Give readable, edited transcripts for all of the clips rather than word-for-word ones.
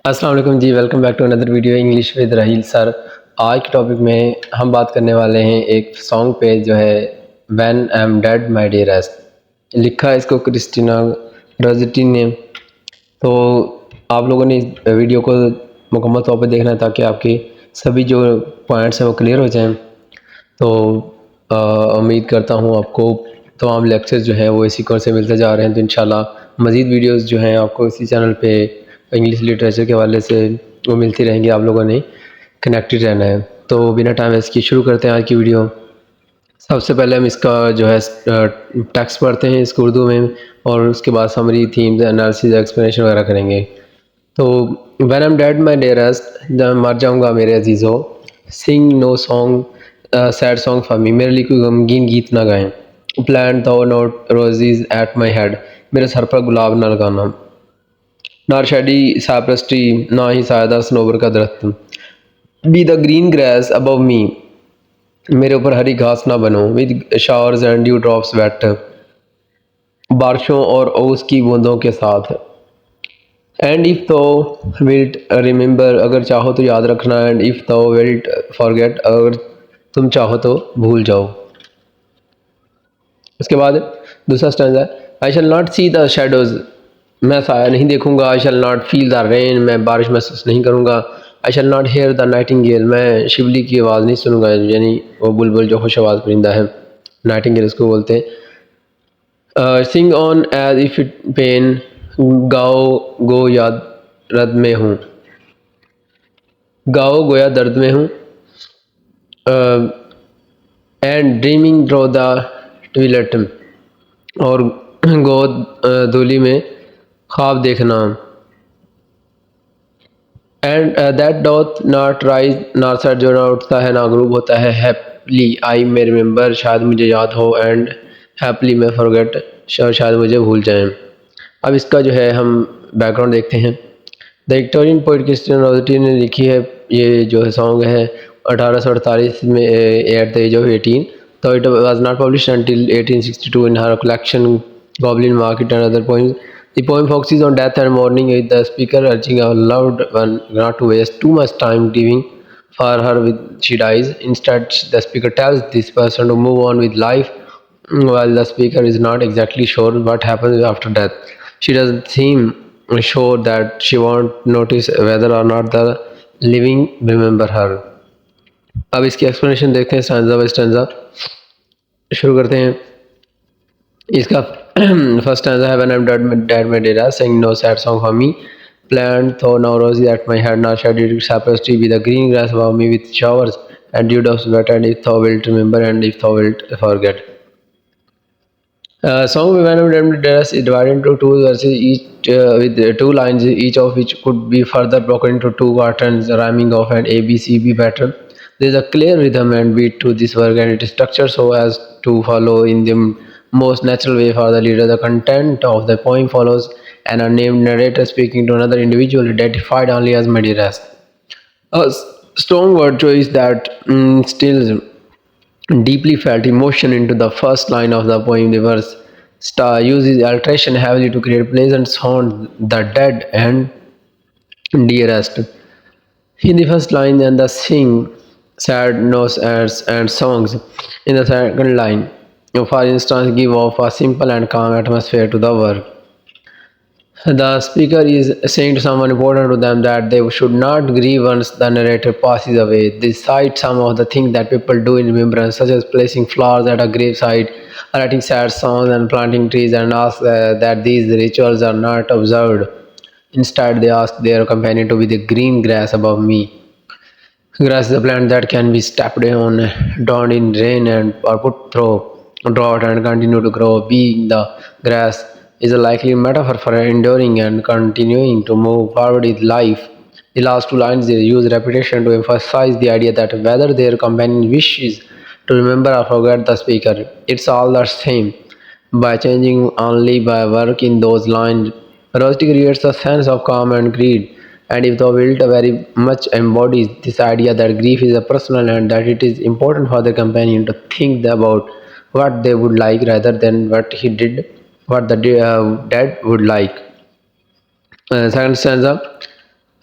अस्सलाम वालेकुम जी, welcome back to another video English with Raheel sir. आज के टॉपिक में हम बात करने वाले हैं एक सॉन्ग पे जो है when I am dead my dearest. लिखा है इसको क्रिस्टीना रोजेटी ने। तो आप लोगों ने इस वीडियो को मुकम्मल तौर पे देखना है ताकि आपके सभी जो पॉइंट्स हैं वो क्लियर हो जाएं। तो उम्मीद करता हूँ आपको तमाम लेक्चर जो है वो इसी कोर्स से मिलते जा रहे हैं। तो इंशाल्लाह मज़ीद वीडियोस जो हैं आपको इसी चैनल पे इंग्लिश लिटरेचर के हवाले से वो मिलती रहेंगी। आप लोगों ने कनेक्टेड रहना है। तो बिना टाइम वेस्ट किए शुरू करते हैं आज की वीडियो। सबसे पहले हम इसका जो है टेक्स्ट पढ़ते हैं इसको उर्दू में, और उसके बाद समरी, थीम्स, एनालिसिस, एक्सप्लेनेशन वगैरह करेंगे। तो when I am dead my dearest, जब मैं मर जाऊंगा मेरे अजीज़ों, sing no song sad song for me, मेरे लिए कोई गमगीन गीत ना गाएं। Plant thou no roses at my head, मेरे सर पर गुलाब ना लगाना। ना शेडी साइप्रस ट्री, ना ही सायदा सनोवर का दरख्त। Be the green grass above me, मेरे ऊपर हरी घास ना बनो। With showers and dew drops wet, बारिशों और ओस की बूंदों के साथ। And if thou wilt remember, अगर चाहो तो याद रखना। And if thou wilt forget, अगर तुम चाहो तो भूल जाओ। उसके बाद दूसरा स्टैंजा है, I shall not see the shadows, मैं साया नहीं देखूंगा। I shall not feel the rain, मैं बारिश महसूस नहीं करूंगा। I shall not hear the nightingale, मैं शिवली की आवाज़ नहीं सुनूंगा, यानी वो बुलबुल जो खुश आवाज़ परिंदा है, नाइटिंगेल उसको बोलते हैं। Sing on as if it pain, गाओ गो याद रद में हूँ, गाओ गोया दर्द में हूँ। एंड ड्रीमिंग ड्रो द ट्विलेट, और गोद धूली में ख्वाब देखना। And that doth not rise nor set, जो ना उठता है ना ग्रूब होता है। हैप्पली आई मे रिमेंबर, शायद मुझे याद हो। एंड हैप्पली मैं फॉरगेट, शायद मुझे भूल जाएं। अब इसका जो है हम बैकग्राउंड देखते हैं। The Victorian poet Christina Rossetti ने लिखी है। ये जो है सॉन्ग है 1848 में एट द एज ऑफ 18, तो it was not published until 1862 in her collection Goblin Market and Other Poems. The poem focuses on death and mourning, with the speaker urging a loved one not to waste too much time grieving for her when she dies. Instead, the speaker tells this person to move on with life, while the speaker is not exactly sure what happens after death. She doesn't seem sure that she won't notice whether or not the living remember her. अब इसकी explanation देखते हैं stanza bye stanza. शुरू करते हैं। इसका first stanza है, when I am dead my dearest, sing no sad song for me. Plant though no roses at my head, nor shaded cypress tree with the green grass above me, with showers and dew drops wet. And if thou wilt remember, and if thou wilt forget. Song of When Dearest is divided into two verses, each with two lines, each of which could be further broken into two patterns, rhyming of an A B C B pattern. There is a clear rhythm and beat to this work, and it is structured so as to follow in the most natural way for the reader. The content of the poem follows an unnamed narrator speaking to another individual identified only as my dearest. A strong word choice that stills deeply felt emotion into the first line of the poem. The verse star uses alteration heavily to create pleasant sound, the dead and dearest. In the first line, and the sing sad notes and songs in the second line. For instance, give off a simple and calm atmosphere to the work. The speaker is saying to someone important to them that they should not grieve once the narrator passes away. They cite some of the things that people do in remembrance, such as placing flowers at a graveside, writing sad songs, and planting trees, and ask that these rituals are not observed. Instead, they ask their companion to be the green grass above me. Grass is a plant that can be stepped on, drowned in rain, and or put through drought and continue to grow. Being the grass is a likely metaphor for enduring and continuing to move forward with life. The last two lines use repetition to emphasize the idea that whether their companion wishes to remember or forget the speaker, it's all the same. By changing only by work in those lines, Rusty creates a sense of calm and greed. And if the wilt very much embodies this idea that grief is a personal and that it is important for the companion to think about what they would like rather than what the dead would like. Second stanza.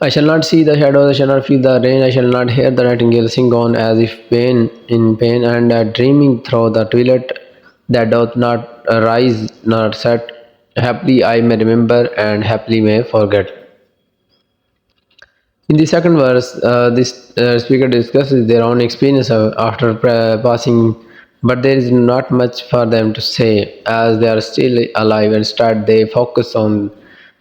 I shall not see the shadows, I shall not feel the rain, I shall not hear the nightingale sing on as if pain in pain, and dreaming through the twilight that doth not rise nor set. Happily I may remember, and happily may forget. In the second verse, this speaker discusses their own experience after passing, but there is not much for them to say, as they are still alive. Instead, they focus on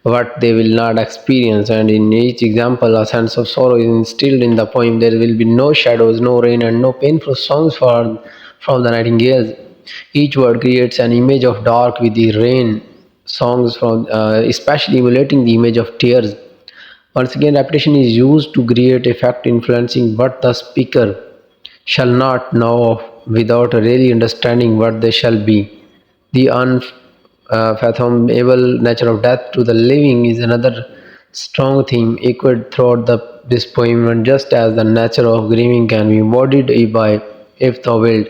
what they will not experience, and in each example, a sense of sorrow is instilled in the poem. There will be no shadows, no rain, and no painful songs from the nightingales. Each word creates an image of dark with the rain songs from, especially emulating the image of tears. Once again, repetition is used to create effect influencing what the speaker shall not know of without really understanding what they shall be. The unfathomable nature of death to the living is another strong theme echoed throughout this poem, and just as the nature of grieving can be embodied by if thou wilt,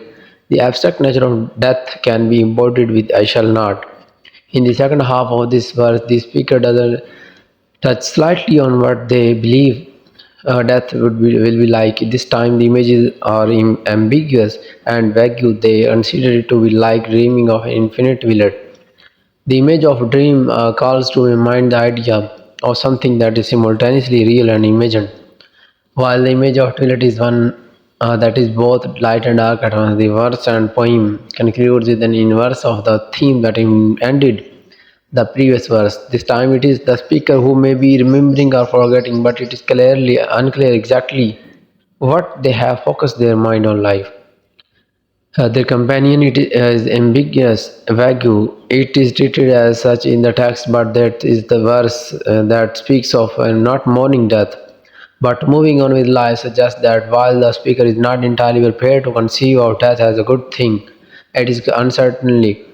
the abstract nature of death can be embodied with I shall not. In the second half of this verse, the speaker doesn't touch slightly on what they believe death will be like. This time, the images are ambiguous and vague. They consider it to be like dreaming of an infinite village. The image of dream calls to mind the idea of something that is simultaneously real and imagined, while the image of twilight is one that is both light and dark at once. The verse and poem concludes with an inverse of the theme that ended the previous verse. This time it is the speaker who may be remembering or forgetting, but it is clearly unclear exactly what they have focused their mind on life. Their companion it is ambiguous, vague. It is treated as such in the text, but that is the verse that speaks of not mourning death, but moving on with life suggests that while the speaker is not entirely prepared to conceive of death as a good thing, it is uncertainly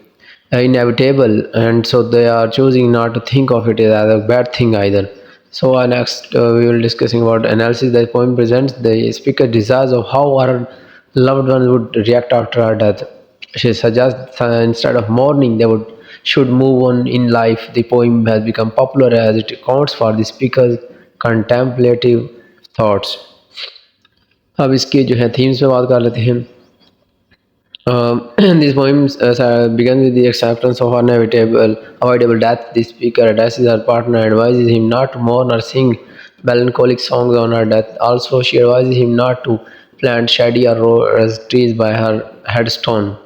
inevitable, and so they are choosing not to think of it as a bad thing either. So next we will discussing about analysis. The poem presents the speaker desires of how our loved ones would react after our death. She suggests instead of mourning they would should move on in life. The poem has become popular as it accounts for the speaker's contemplative thoughts. अब इसके जो है themes पे बात कर लेते हैं. This poem begins with the acceptance of avoidable death. The speaker addresses her partner, advises him not to mourn or sing melancholic songs on her death. Also, she advises him not to plant shady or rose trees by her headstone.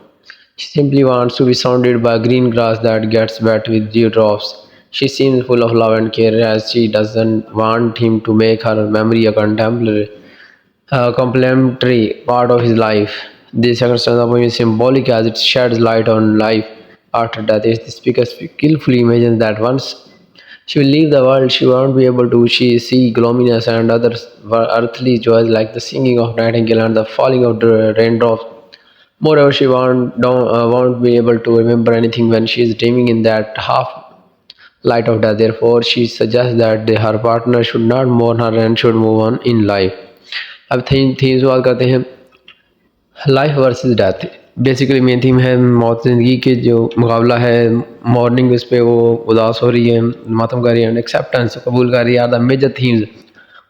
She simply wants to be surrounded by green grass that gets wet with dewdrops. She seems full of love and care as she doesn't want him to make her memory a contemporary complementary part of his life. The second stanza poem is symbolic as it sheds light on life after death. The speaker skillfully imagines that once she will leave the world, she won't be able to see gloominess and other earthly joys like the singing of nightingale and the falling of the raindrops. Moreover, she won't be able to remember anything when she is dreaming in that half light of death. Therefore, she suggests that her partner should not mourn her and should move on in life. अब theme से बात करते हैं life versus death. Basically main theme है मौत ज़िंदगी के जो मुकाबला है. मॉर्निंग इस पे वो उदास हो रही है, मातम कर रही है, एंड एक्सेप्टेंस कबूल कर रही है, आर द मेजर थीम्स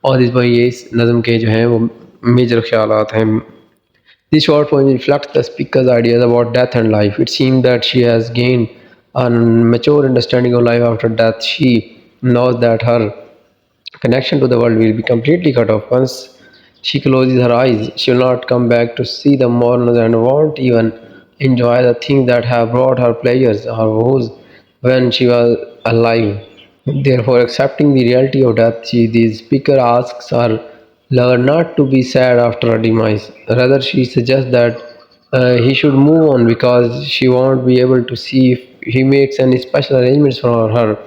और इस पर ये इस नज़म के जो हैं वो मेजर ख्यालात हैं. This short poem reflects the speaker's ideas about death and life. It seems that she has gained a mature understanding of life after death. She knows that her connection to the world will be completely cut off. Once she closes her eyes, she will not come back to see the mourners and won't even enjoy the things that have brought her pleasures or woes when she was alive. Therefore, accepting the reality of death, the speaker asks her lover not to be sad after her demise. Rather, she suggests that he should move on because she won't be able to see if he makes any special arrangements for her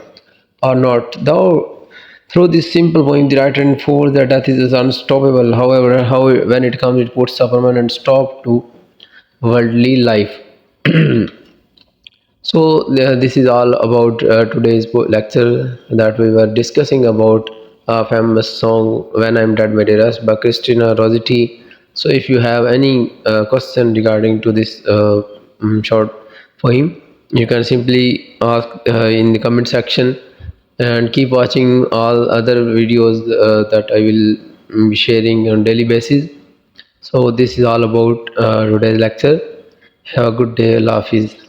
or not. Though through this simple poem, the writer enforces that death is unstoppable. However, when it comes, it puts a permanent stop to worldly life. So this is all about today's lecture that we were discussing about a famous song "When I'm Dead, My Dearest" by Christina Rossetti. So if you have any question regarding to this short poem, you can simply ask in the comment section. and keep watching all other videos that I will be sharing on daily basis. So this is all about today's lecture. Have a good day. Allah Hafiz.